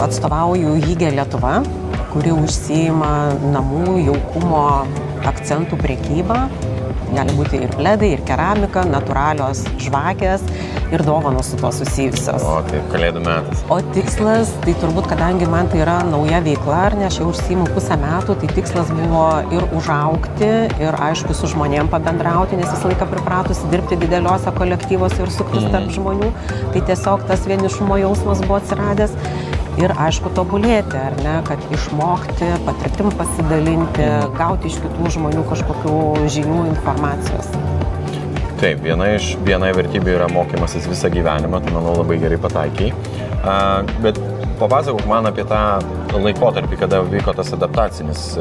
Atstovauju Hygge Lietuva, kuri užsiima namų jaukumo akcentų prekybą. Gali būti ir pledai, ir keramika, natūralios žvakės ir dovanos su to susijusios. O, tai kalėdų metas. O tikslas, tai turbūt, kadangi man tai yra nauja veikla, ar ne, aš jau užsiimu pusę metų, tai tikslas buvo ir užaugti, ir aišku su žmonėm pabendrauti, nes visą laiką pripratusi dirbti dideliuose kolektyvuose ir suktis tarp žmonių. Tai tiesiog tas vienišumo jausmas buvo atsiradęs. Ir aišku tobulėti, ar ne, kad išmokti, patirtim pasidalinti, gauti iš kitų žmonių kažkokių žinių, informacijos. Taip, viena vertybė yra mokymasis visą gyvenimą, tai manau labai gerai pataikiai. Bet papasakok man apie tą laikotarpį, kada vyko tas adaptacinis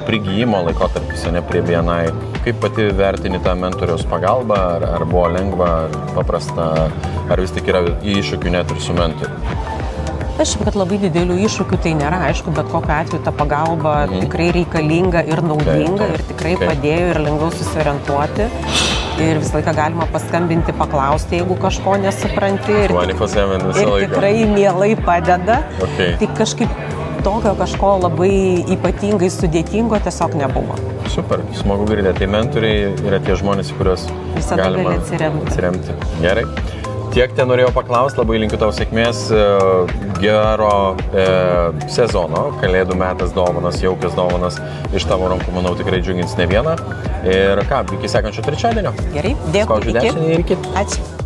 prigijimo laikotarpis, ne prie BNI. Kaip pati vertini tą mentoriaus pagalbą, ar buvo lengva, paprasta, ar vis tik yra iššūkių net ir su mentoriu? Aišku, kad labai didelių iššūkių tai nėra, aišku, bet kokiu atveju ta pagalba tikrai reikalinga ir naudinga ir tikrai padėjo ir lengviau susiorientuoti. Ir visą laiką galima paskambinti, paklausti, jeigu kažko nesupranti. Ir tikrai mielai padeda. Tai kažkaip tokio kažko labai ypatingai sudėtingo tiesiog nebuvo. Super, smagu girdėti. Tai mentoriai yra tie žmonės, į kuriuos visada gali atsiremti. Gerai. Tiek ten norėjau paklausti, labai linkiu tau sėkmės, gero sezono, kalėdų metas dovanas, jaukios dovanas iš tavo rankų, manau, tikrai džiugins ne vieną. Ir ką, iki sekančio trečiadienio. Gerai, dėkui, iki. Ačiū.